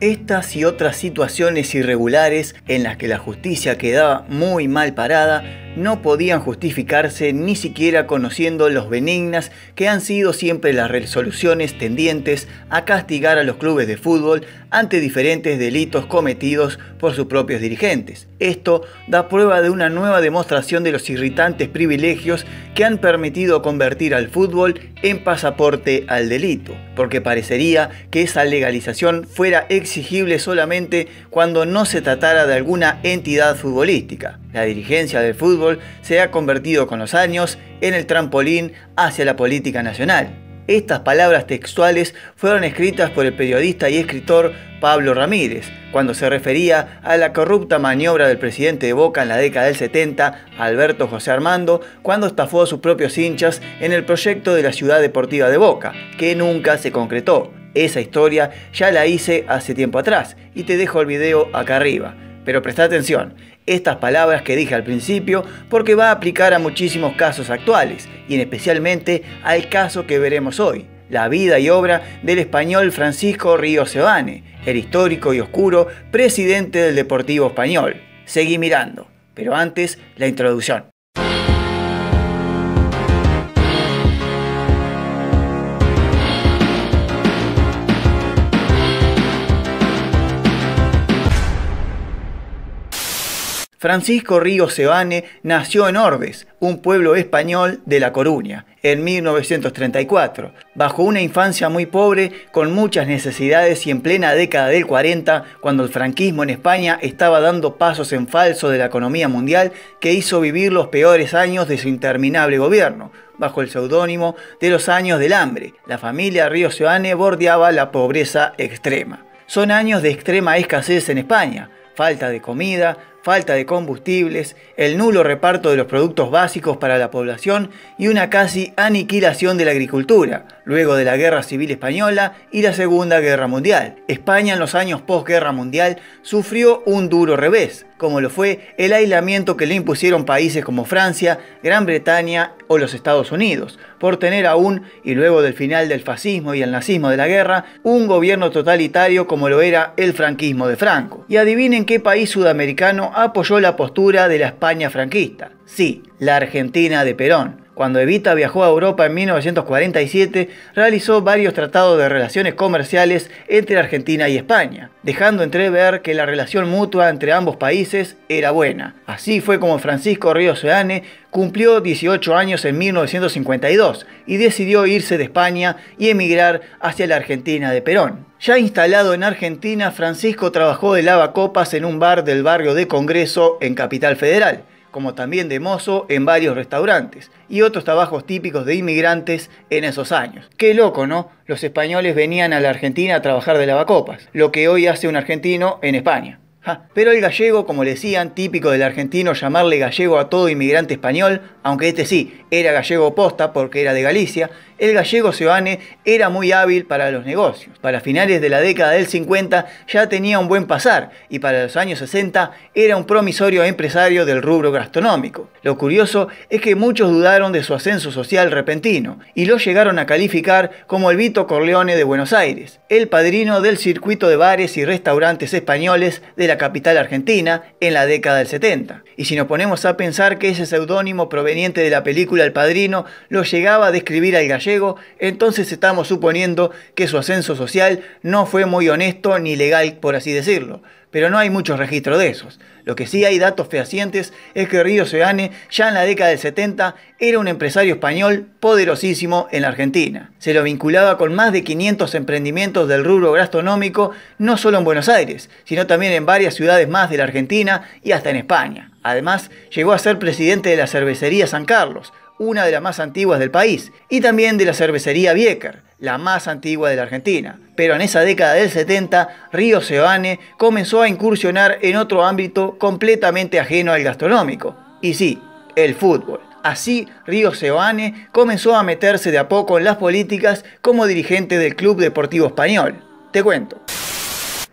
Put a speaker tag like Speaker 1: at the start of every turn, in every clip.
Speaker 1: Estas y otras situaciones irregulares en las que la justicia quedaba muy mal parada no podían justificarse ni siquiera conociendo los benignas que han sido siempre las resoluciones tendientes a castigar a los clubes de fútbol ante diferentes delitos cometidos por sus propios dirigentes. Esto da prueba de una nueva demostración de los irritantes privilegios que han permitido convertir al fútbol en pasaporte al delito, porque parecería que esa legalización fuera exigible solamente cuando no se tratara de alguna entidad futbolística. La dirigencia del fútbol se ha convertido con los años en el trampolín hacia la política nacional. Estas palabras textuales fueron escritas por el periodista y escritor Pablo Ramírez, cuando se refería a la corrupta maniobra del presidente de Boca en la década del 70, Alberto José Armando, cuando estafó a sus propios hinchas en el proyecto de la Ciudad Deportiva de Boca, que nunca se concretó. Esa historia ya la hice hace tiempo atrás y te dejo el video acá arriba. Pero presta atención, estas palabras que dije al principio porque va a aplicar a muchísimos casos actuales y en especialmente al caso que veremos hoy, la vida y obra del español Francisco Ríos Seoane, el histórico y oscuro presidente del Deportivo Español. Seguí mirando, pero antes la introducción. Francisco Ríos Seoane nació en Ordes, un pueblo español de La Coruña, en 1934, bajo una infancia muy pobre, con muchas necesidades y en plena década del 40, cuando el franquismo en España estaba dando pasos en falso de la economía mundial que hizo vivir los peores años de su interminable gobierno. Bajo el seudónimo de los años del hambre, la familia Ríos Seoane bordeaba la pobreza extrema. Son años de extrema escasez en España, falta de comida, falta de combustibles, el nulo reparto de los productos básicos para la población y una casi aniquilación de la agricultura, luego de la Guerra Civil Española y la Segunda Guerra Mundial. España en los años posguerra mundial sufrió un duro revés, como lo fue el aislamiento que le impusieron países como Francia, Gran Bretaña o los Estados Unidos, por tener aún, y luego del final del fascismo y el nazismo de la guerra, un gobierno totalitario como lo era el franquismo de Franco. Y adivinen qué país sudamericano apoyó la postura de la España franquista. Sí, la Argentina de Perón. Cuando Evita viajó a Europa en 1947, realizó varios tratados de relaciones comerciales entre Argentina y España, dejando entrever que la relación mutua entre ambos países era buena. Así fue como Francisco Ríos Seoane cumplió 18 años en 1952 y decidió irse de España y emigrar hacia la Argentina de Perón. Ya instalado en Argentina, Francisco trabajó de lavacopas en un bar del barrio de Congreso en Capital Federal, como también de mozo en varios restaurantes y otros trabajos típicos de inmigrantes en esos años. Qué loco, ¿no? Los españoles venían a la Argentina a trabajar de lavacopas, lo que hoy hace un argentino en España. Pero el gallego, como le decían, típico del argentino llamarle gallego a todo inmigrante español, aunque este sí era gallego posta porque era de Galicia, el gallego Seoane era muy hábil para los negocios. Para finales de la década del 50 ya tenía un buen pasar y para los años 60 era un promisorio empresario del rubro gastronómico. Lo curioso es que muchos dudaron de su ascenso social repentino y lo llegaron a calificar como el Vito Corleone de Buenos Aires, el padrino del circuito de bares y restaurantes españoles de la capital argentina en la década del 70. Y si nos ponemos a pensar que ese seudónimo proveniente de la película El Padrino lo llegaba a describir al gallego, entonces estamos suponiendo que su ascenso social no fue muy honesto ni legal, por así decirlo. Pero no hay muchos registros de esos. Lo que sí hay datos fehacientes es que Ríos Seoane ya en la década del 70 era un empresario español poderosísimo en la Argentina. Se lo vinculaba con más de 500 emprendimientos del rubro gastronómico, no solo en Buenos Aires, sino también en varias ciudades más de la Argentina y hasta en España. Además, llegó a ser presidente de la cervecería San Carlos, una de las más antiguas del país, y también de la cervecería Bieker, la más antigua de la Argentina. Pero en esa década del 70, Ríos Seoane comenzó a incursionar en otro ámbito completamente ajeno al gastronómico. Y sí, el fútbol. Así, Ríos Seoane comenzó a meterse de a poco en las políticas como dirigente del Club Deportivo Español. Te cuento.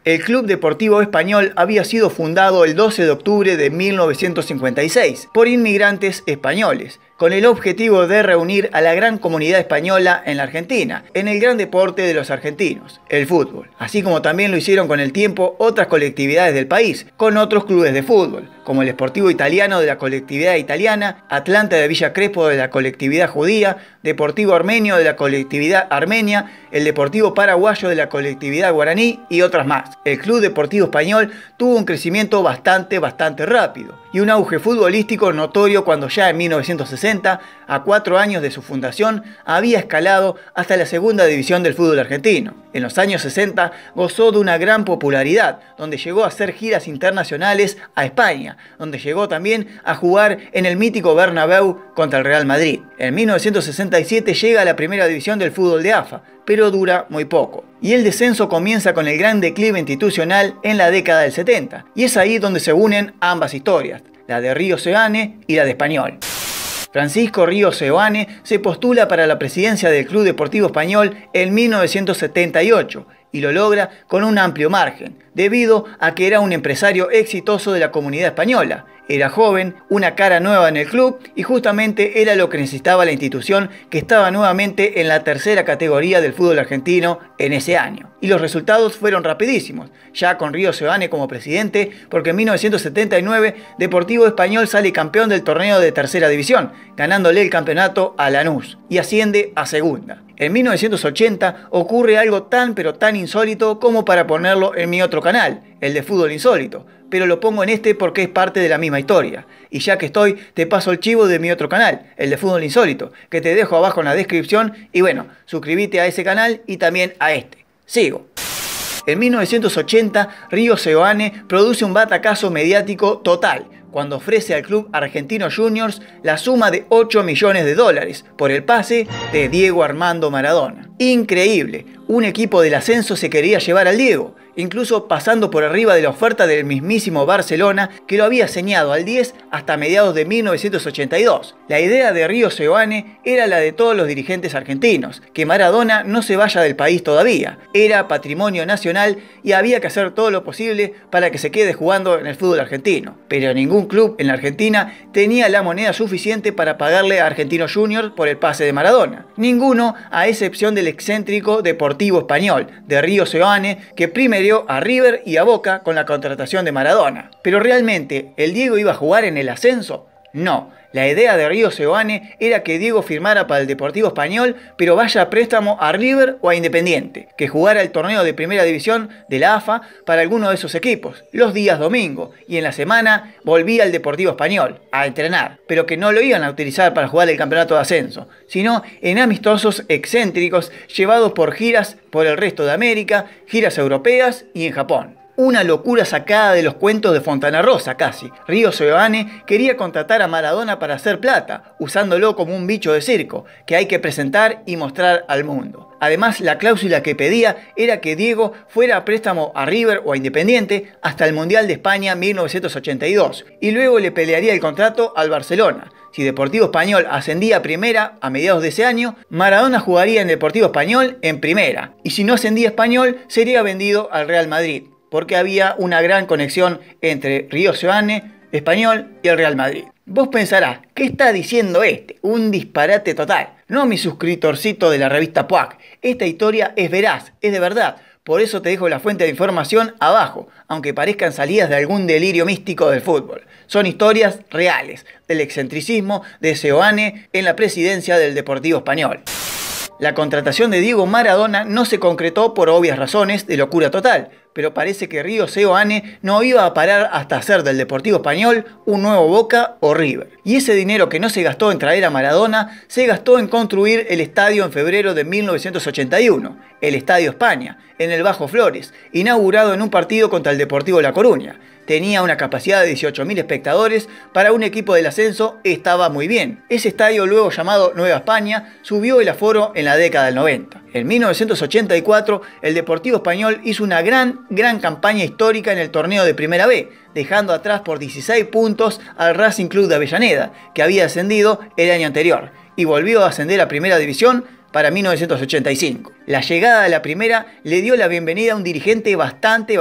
Speaker 1: El Club Deportivo Español había sido fundado el 12 de octubre de 1956 por inmigrantes españoles, con el objetivo de reunir a la gran comunidad española en la Argentina, en el gran deporte de los argentinos, el fútbol. Así como también lo hicieron con el tiempo otras colectividades del país, con otros clubes de fútbol, como el Sportivo Italiano de la colectividad italiana, Atlanta de Villa Crespo de la colectividad judía, Deportivo Armenio de la colectividad armenia, el Deportivo Paraguayo de la colectividad guaraní y otras más. El Club Deportivo Español tuvo un crecimiento bastante rápido y un auge futbolístico notorio cuando ya en 1960, a 4 años de su fundación, había escalado hasta la segunda división del fútbol argentino. En los años 60 gozó de una gran popularidad, donde llegó a hacer giras internacionales a España, donde llegó también a jugar en el mítico Bernabéu contra el Real Madrid. En 1967 llega a la primera división del fútbol de AFA, pero dura muy poco. Y el descenso comienza con el gran declive institucional en la década del 70, y es ahí donde se unen ambas historias, la de Río Seoane y la de Español. Francisco Río Seoane se postula para la presidencia del Club Deportivo Español en 1978 y lo logra con un amplio margen, debido a que era un empresario exitoso de la comunidad española. Era joven, una cara nueva en el club y justamente era lo que necesitaba la institución, que estaba nuevamente en la tercera categoría del fútbol argentino en ese año. Y los resultados fueron rapidísimos, ya con Río Seoane como presidente, porque en 1979 Deportivo Español sale campeón del torneo de tercera división, ganándole el campeonato a Lanús y asciende a segunda. En 1980 ocurre algo tan insólito como para ponerlo en mi otro canal, el de Fútbol Insólito, pero lo pongo en este porque es parte de la misma historia. Y ya que estoy, te paso el chivo de mi otro canal, el de Fútbol Insólito, que te dejo abajo en la descripción y bueno, suscríbete a ese canal y también a este. Sigo. En 1980, Río Seoane produce un batacazo mediático total, cuando ofrece al club Argentino Juniors la suma de $8 millones por el pase de Diego Armando Maradona. Increíble, un equipo del ascenso se quería llevar al Diego, incluso pasando por arriba de la oferta del mismísimo Barcelona, que lo había señado al 10 hasta mediados de 1982. La idea de Río Seoane era la de todos los dirigentes argentinos, que Maradona no se vaya del país todavía, era patrimonio nacional y había que hacer todo lo posible para que se quede jugando en el fútbol argentino. Pero ningún club en la Argentina tenía la moneda suficiente para pagarle a Argentino Juniors por el pase de Maradona. Ninguno, a excepción del excéntrico Deportivo Español, de Río Seoane, que primero a River y a Boca con la contratación de Maradona. Pero realmente, ¿el Diego iba a jugar en el ascenso? No. La idea de Río Seoane era que Diego firmara para el Deportivo Español, pero vaya a préstamo a River o a Independiente, que jugara el torneo de primera división de la AFA para alguno de esos equipos, los días domingo, y en la semana volvía al Deportivo Español a entrenar, pero que no lo iban a utilizar para jugar el campeonato de ascenso, sino en amistosos excéntricos llevados por giras por el resto de América, giras europeas y en Japón. Una locura sacada de los cuentos de Fontana Rosa casi. Río Seoane quería contratar a Maradona para hacer plata, usándolo como un bicho de circo, que hay que presentar y mostrar al mundo. Además, la cláusula que pedía era que Diego fuera a préstamo a River o a Independiente hasta el Mundial de España 1982, y luego le pelearía el contrato al Barcelona. Si Deportivo Español ascendía a primera a mediados de ese año, Maradona jugaría en Deportivo Español en primera, y si no ascendía a Español, sería vendido al Real Madrid, porque había una gran conexión entre Río Seoane, Español y el Real Madrid. Vos pensarás, ¿qué está diciendo este? Un disparate total. No, mi suscriptorcito de la revista PUAC. Esta historia es veraz, es de verdad. Por eso te dejo la fuente de información abajo, aunque parezcan salidas de algún delirio místico del fútbol. Son historias reales del excentricismo de Seoane en la presidencia del Deportivo Español. La contratación de Diego Maradona no se concretó por obvias razones de locura total, pero parece que Río Seoane no iba a parar hasta hacer del Deportivo Español un nuevo Boca o River. Y ese dinero que no se gastó en traer a Maradona, se gastó en construir el estadio en febrero de 1981, el Estadio España, en el Bajo Flores, inaugurado en un partido contra el Deportivo La Coruña. Tenía una capacidad de 18.000 espectadores, para un equipo del ascenso estaba muy bien. Ese estadio, luego llamado Nueva España, subió el aforo en la década del 90. En 1984, el Deportivo Español hizo una gran campaña histórica en el torneo de Primera B, dejando atrás por 16 puntos al Racing Club de Avellaneda, que había ascendido el año anterior, y volvió a ascender a Primera División para 1985. La llegada de la primera le dio la bienvenida a un dirigente bastante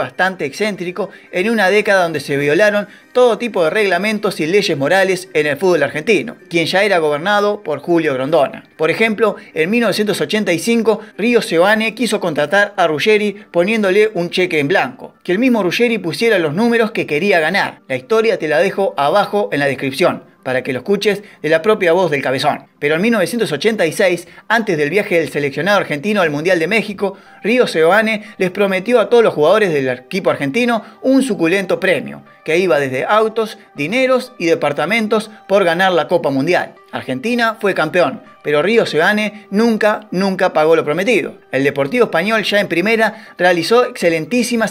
Speaker 1: excéntrico en una década donde se violaron todo tipo de reglamentos y leyes morales en el fútbol argentino, quien ya era gobernado por Julio Grondona. Por ejemplo, en 1985, Río Seoane quiso contratar a Ruggeri poniéndole un cheque en blanco, que el mismo Ruggeri pusiera los números que quería ganar. La historia te la dejo abajo en la descripción, para que lo escuches de la propia voz del cabezón. Pero en 1986, antes del viaje del seleccionado argentino al Mundial de México, Río Seoane les prometió a todos los jugadores del equipo argentino un suculento premio, que iba desde autos, dineros y departamentos por ganar la Copa Mundial. Argentina fue campeón, pero Río Seoane nunca pagó lo prometido. El Deportivo Español, ya en primera, realizó excelentísimas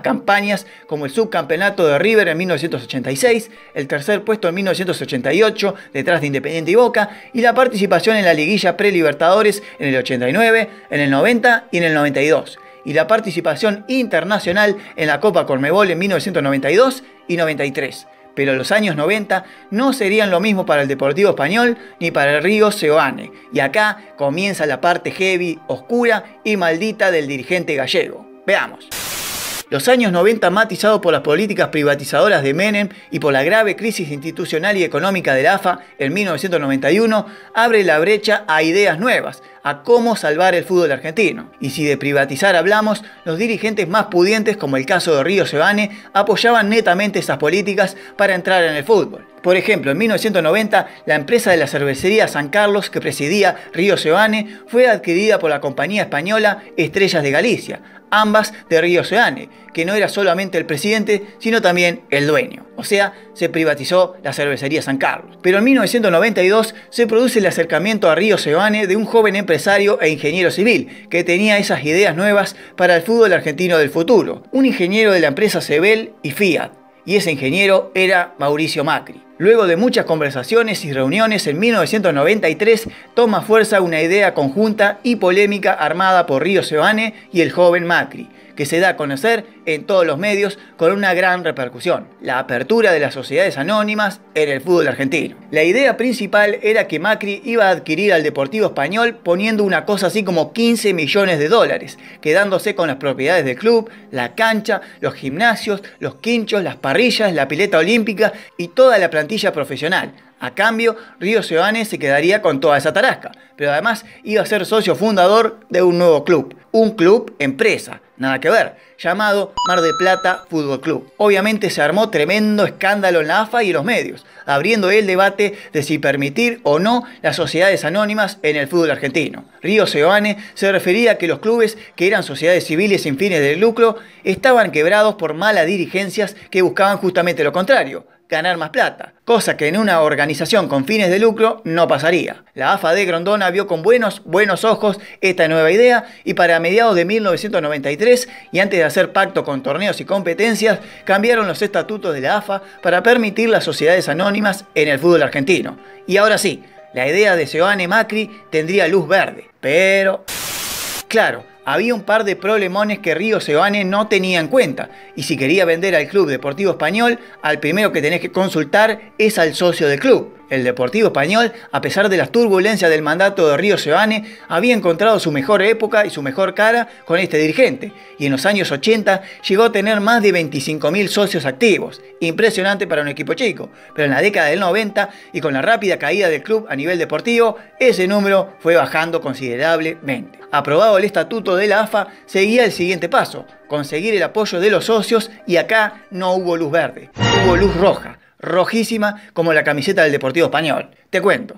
Speaker 1: campañas, como el subcampeonato de River en 1986, el tercer puesto en 1988, detrás de Independiente y Boca, y la participación en la liguilla pre-Libertadores en el 89, en el 90 y en el 92. Y la participación internacional en la Copa Conmebol en 1992 y 93. Pero los años 90 no serían lo mismo para el Deportivo Español ni para el Río Seoane. Y acá comienza la parte heavy, oscura y maldita del dirigente gallego. Veamos. Los años 90, matizados por las políticas privatizadoras de Menem y por la grave crisis institucional y económica de la AFA en 1991, abre la brecha a ideas nuevas, a cómo salvar el fútbol argentino. Y si de privatizar hablamos, los dirigentes más pudientes, como el caso de Río Seoane, apoyaban netamente esas políticas para entrar en el fútbol. Por ejemplo, en 1990, la empresa de la cervecería San Carlos que presidía Río Seoane fue adquirida por la compañía española Estrellas de Galicia, ambas de Río Seoane, que no era solamente el presidente, sino también el dueño. O sea, se privatizó la cervecería San Carlos. Pero en 1992 se produce el acercamiento a Río Seoane de un joven empresario e ingeniero civil, que tenía esas ideas nuevas para el fútbol argentino del futuro. Un ingeniero de la empresa Sebel y Fiat. Y ese ingeniero era Mauricio Macri. Luego de muchas conversaciones y reuniones, en 1993 toma fuerza una idea conjunta y polémica armada por Río Seoane y el joven Macri, que se da a conocer en todos los medios con una gran repercusión: la apertura de las sociedades anónimas en el fútbol argentino. La idea principal era que Macri iba a adquirir al Deportivo Español poniendo una cosa así como 15 millones de dólares, quedándose con las propiedades del club, la cancha, los gimnasios, los quinchos, las parrillas, la pileta olímpica y toda la plantilla profesional. A cambio, Río Seoane se quedaría con toda esa tarasca, pero además iba a ser socio fundador de un nuevo club, un club empresa, nada que ver, llamado Mar del Plata Fútbol Club. Obviamente se armó tremendo escándalo en la AFA y en los medios, abriendo el debate de si permitir o no las sociedades anónimas en el fútbol argentino. Río Seoane se refería a que los clubes, que eran sociedades civiles sin fines de lucro, estaban quebrados por malas dirigencias que buscaban justamente lo contrario: ganar más plata, cosa que en una organización con fines de lucro no pasaría. La AFA de Grondona vio con buenos ojos esta nueva idea y para mediados de 1993, y antes de hacer pacto con torneos y competencias, cambiaron los estatutos de la AFA para permitir las sociedades anónimas en el fútbol argentino. Y ahora sí, la idea de Seoane Macri tendría luz verde, pero claro, había un par de problemones que Río Seoane no tenía en cuenta, y si quería vender al Club Deportivo Español, al primero que tenés que consultar es al socio del club. El Deportivo Español, a pesar de las turbulencias del mandato de Río Seoane, había encontrado su mejor época y su mejor cara con este dirigente, y en los años 80 llegó a tener más de 25.000 socios activos. Impresionante para un equipo chico, pero en la década del 90 y con la rápida caída del club a nivel deportivo, ese número fue bajando considerablemente. Aprobado el estatuto de la AFA, seguía el siguiente paso: conseguir el apoyo de los socios, y acá no hubo luz verde, hubo luz roja. Rojísima como la camiseta del Deportivo Español. Te cuento.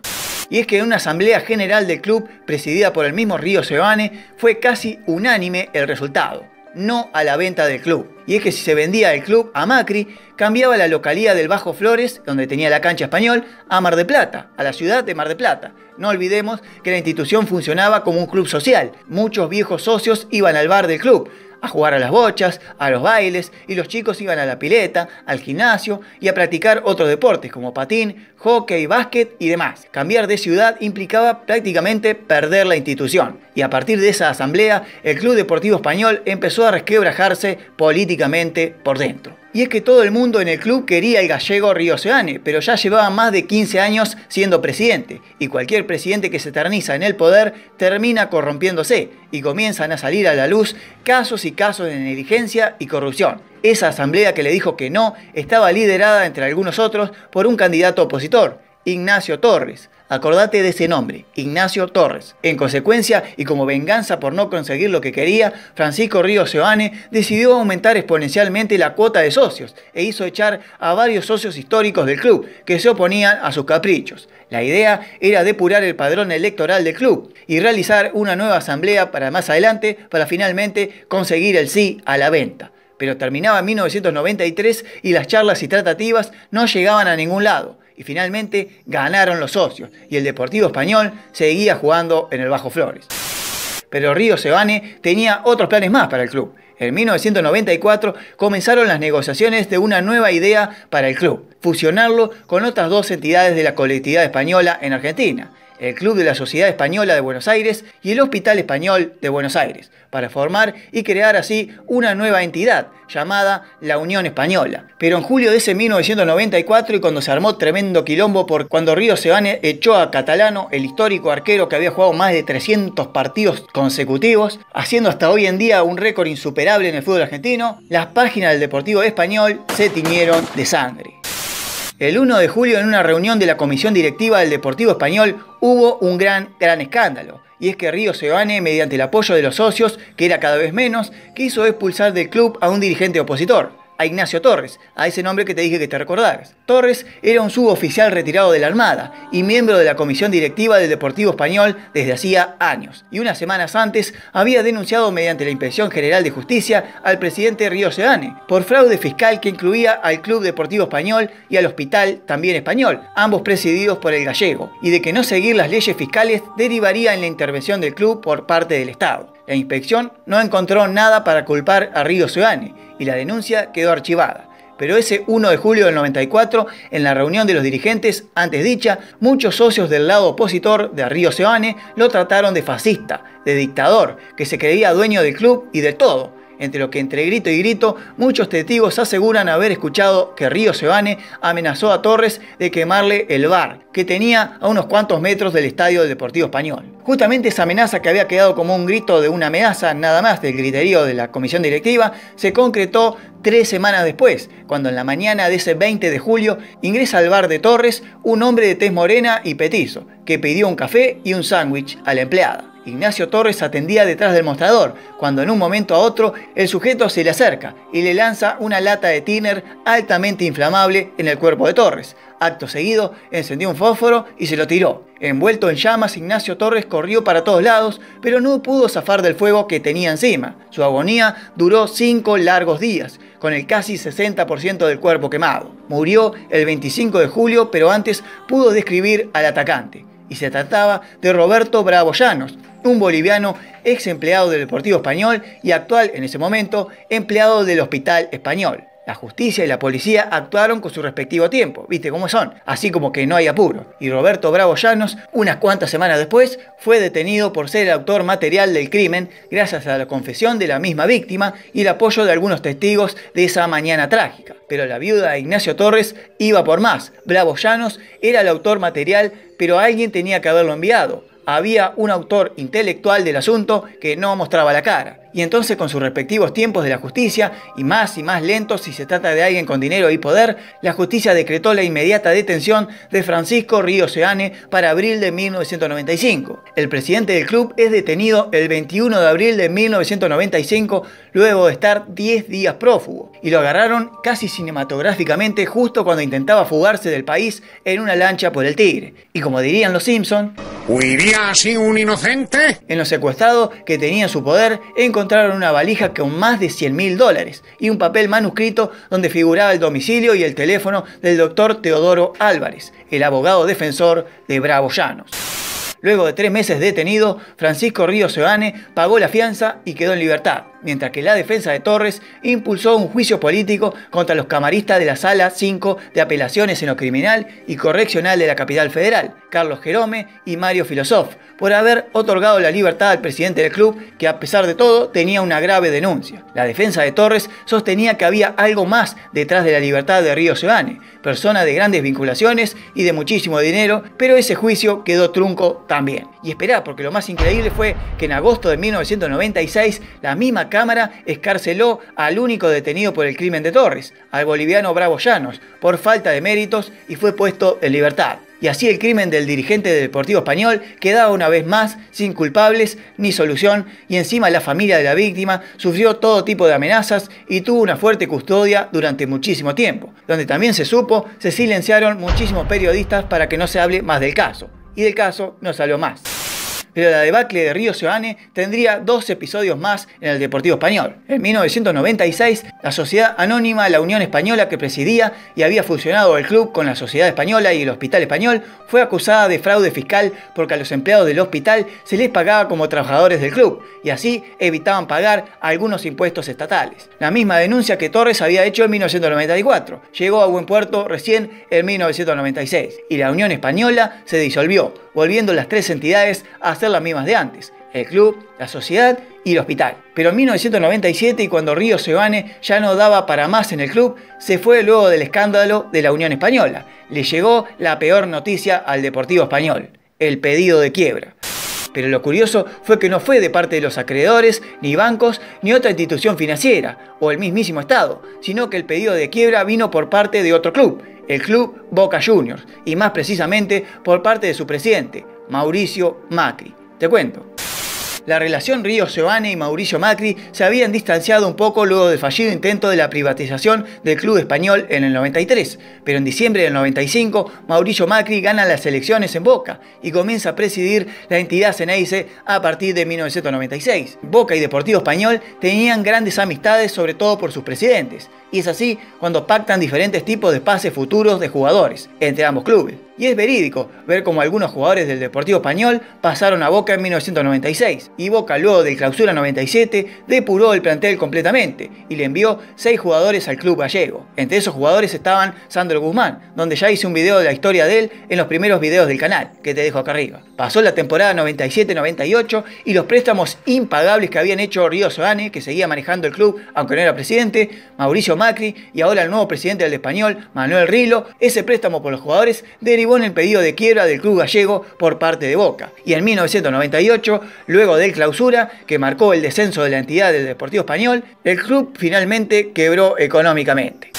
Speaker 1: Y es que en una asamblea general del club, presidida por el mismo Río Seoane, fue casi unánime el resultado: no a la venta del club. Y es que si se vendía el club a Macri, cambiaba la localidad del Bajo Flores, donde tenía la cancha Español, a Mar del Plata, a la ciudad de Mar del Plata. No olvidemos que la institución funcionaba como un club social. Muchos viejos socios iban al bar del club a jugar a las bochas, a los bailes, y los chicos iban a la pileta, al gimnasio y a practicar otros deportes como patín, hockey, básquet y demás. Cambiar de ciudad implicaba prácticamente perder la institución, y a partir de esa asamblea el Club Deportivo Español empezó a resquebrajarse políticamente por dentro. Y es que todo el mundo en el club quería al gallego Río Seoane, pero ya llevaba más de 15 años siendo presidente, y cualquier presidente que se eterniza en el poder termina corrompiéndose, y comienzan a salir a la luz casos y casos de negligencia y corrupción. Esa asamblea que le dijo que no estaba liderada, entre algunos otros, por un candidato opositor, Ignacio Torres. Acordate de ese nombre, Ignacio Torres. En consecuencia, y como venganza por no conseguir lo que quería, Francisco Río Seoane decidió aumentar exponencialmente la cuota de socios e hizo echar a varios socios históricos del club que se oponían a sus caprichos. La idea era depurar el padrón electoral del club y realizar una nueva asamblea para más adelante para finalmente conseguir el sí a la venta. Pero terminaba en 1993 y las charlas y tratativas no llegaban a ningún lado. Y finalmente ganaron los socios y el Deportivo Español seguía jugando en el Bajo Flores. Pero Río Seoane tenía otros planes más para el club. En 1994 comenzaron las negociaciones de una nueva idea para el club, fusionarlo con otras dos entidades de la colectividad española en Argentina, el Club de la Sociedad Española de Buenos Aires y el Hospital Español de Buenos Aires, para formar y crear así una nueva entidad llamada la Unión Española. Pero en julio de ese 1994, y cuando se armó tremendo quilombo por cuando Río Seoane echó a Catalano, el histórico arquero que había jugado más de 300 partidos consecutivos, haciendo hasta hoy en día un récord insuperable en el fútbol argentino, las páginas del Deportivo Español se tiñeron de sangre. El 1 de julio, en una reunión de la comisión directiva del Deportivo Español, hubo un gran escándalo. Y es que Río Seoane, mediante el apoyo de los socios, que era cada vez menos, quiso expulsar del club a un dirigente opositor, a Ignacio Torres, a ese nombre que te dije que te recordaras. Torres era un suboficial retirado de la Armada y miembro de la comisión directiva del Deportivo Español desde hacía años. Y unas semanas antes había denunciado mediante la Inspección General de Justicia al presidente Río Seoane por fraude fiscal que incluía al Club Deportivo Español y al Hospital también Español, ambos presididos por el gallego, y de que no seguir las leyes fiscales derivaría en la intervención del club por parte del Estado. La inspección no encontró nada para culpar a Río Seoane y la denuncia quedó archivada. Pero ese 1 de julio del 94, en la reunión de los dirigentes antes dicha, muchos socios del lado opositor de Río Seoane lo trataron de fascista, de dictador, que se creía dueño del club y de todo. Entre lo que entre grito y grito, muchos testigos aseguran haber escuchado que Río Seoane amenazó a Torres de quemarle el bar, que tenía a unos cuantos metros del estadio del Deportivo Español. Justamente esa amenaza, que había quedado como un grito de una amenaza nada más del griterío de la comisión directiva, se concretó 3 semanas después, cuando en la mañana de ese 20 de julio ingresa al bar de Torres un hombre de tez morena y petizo, que pidió un café y un sándwich a la empleada. Ignacio Torres atendía detrás del mostrador, cuando en un momento a otro el sujeto se le acerca y le lanza una lata de tiner altamente inflamable en el cuerpo de Torres. Acto seguido, encendió un fósforo y se lo tiró. Envuelto en llamas, Ignacio Torres corrió para todos lados, pero no pudo zafar del fuego que tenía encima. Su agonía duró 5 largos días, con el casi 60% del cuerpo quemado. Murió el 25 de julio, pero antes pudo describir al atacante. Y se trataba de Roberto Bravo Llanos, un boliviano ex empleado del Deportivo Español y actual, en ese momento, empleado del Hospital Español. La justicia y la policía actuaron con su respectivo tiempo, ¿viste cómo son? Así como que no hay apuro. Y Roberto Bravo Llanos, unas cuantas semanas después, fue detenido por ser el autor material del crimen gracias a la confesión de la misma víctima y el apoyo de algunos testigos de esa mañana trágica. Pero la viuda de Ignacio Torres iba por más. Bravo Llanos era el autor material, pero alguien tenía que haberlo enviado. Había un autor intelectual del asunto que no mostraba la cara. Y entonces, con sus respectivos tiempos de la justicia, y más lentos si se trata de alguien con dinero y poder, la justicia decretó la inmediata detención de Francisco Río Seoane para abril de 1995. El presidente del club es detenido el 21 de abril de 1995, luego de estar 10 días prófugo. Y lo agarraron casi cinematográficamente justo cuando intentaba fugarse del país en una lancha por el Tigre. Y como dirían los Simpson,
Speaker 2: ¿huiría así un inocente?
Speaker 1: En los secuestrados que tenía en su poder, encontraron una valija con más de $100.000 y un papel manuscrito donde figuraba el domicilio y el teléfono del doctor Teodoro Álvarez, el abogado defensor de Bravo Llanos. Luego de 3 meses detenido, Francisco Río Seoane pagó la fianza y quedó en libertad. mientras que la defensa de Torres impulsó un juicio político contra los camaristas de la Sala 5 de Apelaciones en lo Criminal y Correccional de la Capital Federal, Carlos Jerome y Mario Filosof, por haber otorgado la libertad al presidente del club, que a pesar de todo tenía una grave denuncia. La defensa de Torres sostenía que había algo más detrás de la libertad de Río Seoane, persona de grandes vinculaciones y de muchísimo dinero, pero ese juicio quedó trunco también. Y esperá, porque lo más increíble fue que en agosto de 1996 la misma Cámara excarceló al único detenido por el crimen de Torres, al boliviano Bravo Llanos, por falta de méritos, y fue puesto en libertad. Y así el crimen del dirigente del Deportivo Español quedaba una vez más sin culpables ni solución, y encima la familia de la víctima sufrió todo tipo de amenazas y tuvo una fuerte custodia durante muchísimo tiempo. Donde también se supo, se silenciaron muchísimos periodistas para que no se hable más del caso. Y del caso no salió más. Pero la debacle de Río Seoane tendría 2 episodios más en el Deportivo Español. En 1996, la Sociedad Anónima La Unión Española, que presidía y había fusionado el club con la Sociedad Española y el Hospital Español, fue acusada de fraude fiscal porque a los empleados del hospital se les pagaba como trabajadores del club y así evitaban pagar algunos impuestos estatales. La misma denuncia que Torres había hecho en 1994. Llegó a buen puerto recién en 1996 y la Unión Española se disolvió, volviendo las 3 entidades a ser las mismas de antes: el club, la sociedad y el hospital. Pero en 1997, y cuando Río Seoane ya no daba para más en el club, se fue luego del escándalo de la Unión Española. Le llegó la peor noticia al Deportivo Español: el pedido de quiebra. Pero lo curioso fue que no fue de parte de los acreedores, ni bancos, ni otra institución financiera, o el mismísimo Estado, sino que el pedido de quiebra vino por parte de otro club, el club Boca Juniors, y más precisamente por parte de su presidente, Mauricio Macri. Te cuento. La relación Río Seoane y Mauricio Macri se habían distanciado un poco luego del fallido intento de la privatización del club español en el 93, pero en diciembre del 95 Mauricio Macri gana las elecciones en Boca y comienza a presidir la entidad Ceneice a partir de 1996. Boca y Deportivo Español tenían grandes amistades, sobre todo por sus presidentes, y es así cuando pactan diferentes tipos de pases futuros de jugadores entre ambos clubes. Y es verídico ver cómo algunos jugadores del Deportivo Español pasaron a Boca en 1996, y Boca luego del Clausura 97 depuró el plantel completamente y le envió 6 jugadores al club gallego. Entre esos jugadores estaban Sandro Guzmán, donde ya hice un video de la historia de él en los primeros videos del canal, que te dejo acá arriba. Pasó la temporada 97-98 y los préstamos impagables que habían hecho Río Seoane, que seguía manejando el club aunque no era presidente, Mauricio Macri y ahora el nuevo presidente del Español, Manuel Rilo, ese préstamo por los jugadores derivó en el pedido de quiebra del club gallego por parte de Boca. Y en 1998, luego del Clausura, que marcó el descenso de la entidad del Deportivo Español, el club finalmente quebró económicamente.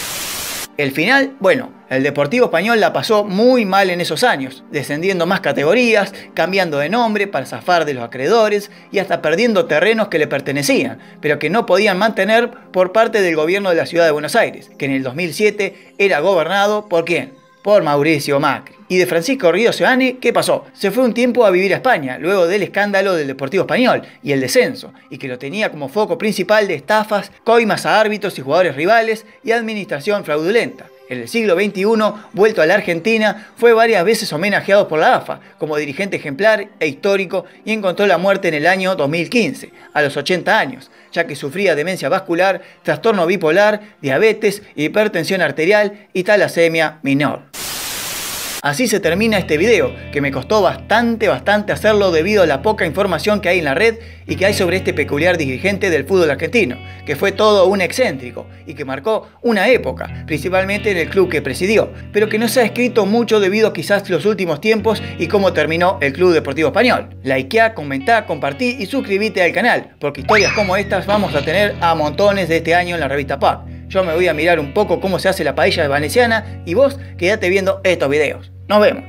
Speaker 1: El final, bueno, el Deportivo Español la pasó muy mal en esos años, descendiendo más categorías, cambiando de nombre para zafar de los acreedores y hasta perdiendo terrenos que le pertenecían, pero que no podían mantener por parte del gobierno de la ciudad de Buenos Aires, que en el 2007 era gobernado ¿por quién? Por Mauricio Macri. Y de Francisco Río Seoane, ¿qué pasó? Se fue un tiempo a vivir a España, luego del escándalo del Deportivo Español y el descenso, y que lo tenía como foco principal de estafas, coimas a árbitros y jugadores rivales y administración fraudulenta. En el siglo XXI, vuelto a la Argentina, fue varias veces homenajeado por la AFA como dirigente ejemplar e histórico y encontró la muerte en el año 2015, a los 80 años, ya que sufría demencia vascular, trastorno bipolar, diabetes, hipertensión arterial y talasemia menor. Así se termina este video, que me costó bastante hacerlo debido a la poca información que hay en la red y que hay sobre este peculiar dirigente del fútbol argentino, que fue todo un excéntrico y que marcó una época, principalmente en el club que presidió, pero que no se ha escrito mucho debido a quizás los últimos tiempos y cómo terminó el Club Deportivo Español. Likeá, comentá, compartí y suscríbete al canal, porque historias como estas vamos a tener a montones de este año en la revista PAC. Yo me voy a mirar un poco cómo se hace la paella veneciana y vos quédate viendo estos videos. Nos vemos.